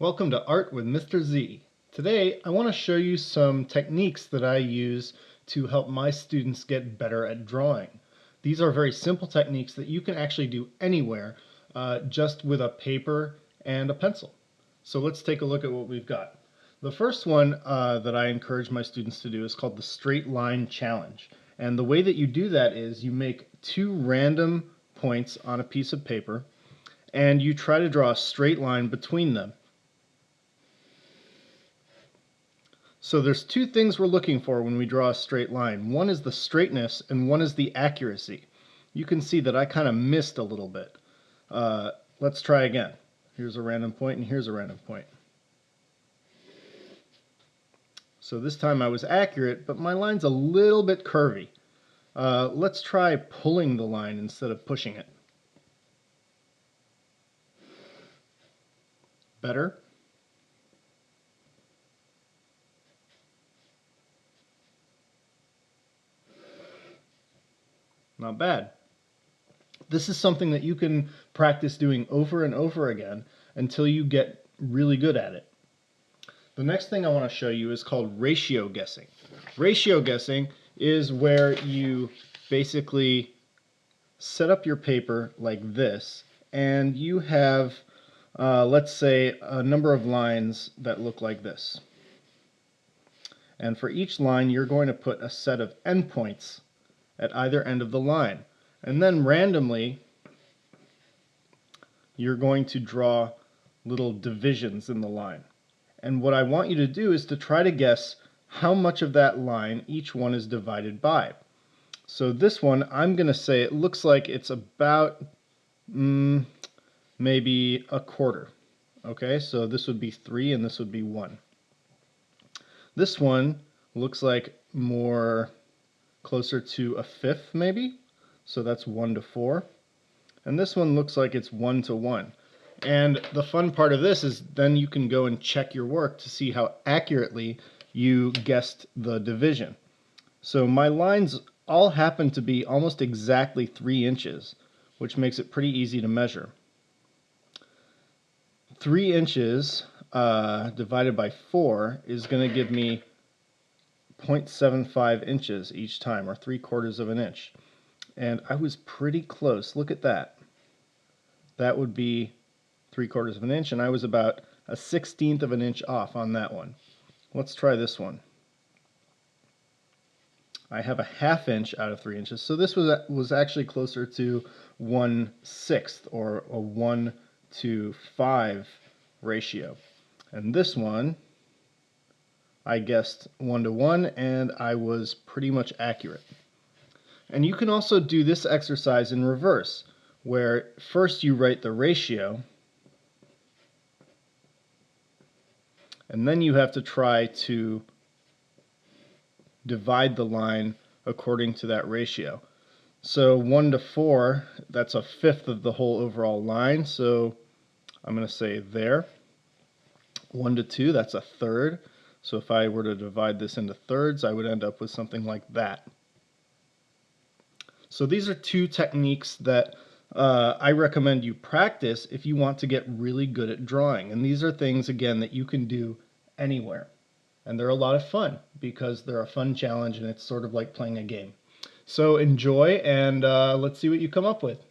Welcome to Art with Mr. Z. Today I want to show you some techniques that I use to help my students get better at drawing. These are very simple techniques that you can actually do anywhere just with a paper and a pencil. So let's take a look at what we've got. The first one that I encourage my students to do is called the straight line challenge. And the way that you do that is you make two random points on a piece of paper and you try to draw a straight line between them. So there's two things we're looking for when we draw a straight line. One is the straightness and one is the accuracy. You can see that I kind of missed a little bit. Let's try again. Here's a random point and here's a random point. So this time I was accurate, but my line's a little bit curvy. Let's try pulling the line instead of pushing it. Better? Not bad. This is something that you can practice doing over and over again until you get really good at it. The next thing I want to show you is called ratio guessing. Ratio guessing is where you basically set up your paper like this and you have, let's say, a number of lines that look like this. And for each line you're going to put a set of endpoints at either end of the line. And then randomly, you're going to draw little divisions in the line. And what I want you to do is to try to guess how much of that line each one is divided by. So this one, I'm going to say it looks like it's about maybe a quarter. Okay, so this would be 3 and this would be 1. This one looks like more closer to a fifth maybe, so that's 1 to 4. And this one looks like it's 1 to 1. And the fun part of this is then you can go and check your work to see how accurately you guessed the division. So my lines all happen to be almost exactly 3 inches, which makes it pretty easy to measure. 3 inches divided by 4 is going to give me 0.75 inches each time, or 3/4 of an inch. And I was pretty close. Look at that. That would be 3/4 of an inch, and I was about a 1/16 of an inch off on that one. Let's try this one. I have a 1/2 inch out of 3 inches, so this was actually closer to 1/6 or a 1 to 5 ratio. And this one, I guessed 1 to 1, and I was pretty much accurate. And you can also do this exercise in reverse, where first you write the ratio, and then you have to try to divide the line according to that ratio. So 1 to 4, that's a fifth of the whole overall line, so I'm going to say there. 1 to 2, that's a third. So if I were to divide this into thirds, I would end up with something like that. So these are two techniques that I recommend you practice if you want to get really good at drawing. And these are things, again, that you can do anywhere. And they're a lot of fun because they're a fun challenge and it's sort of like playing a game. So enjoy and let's see what you come up with.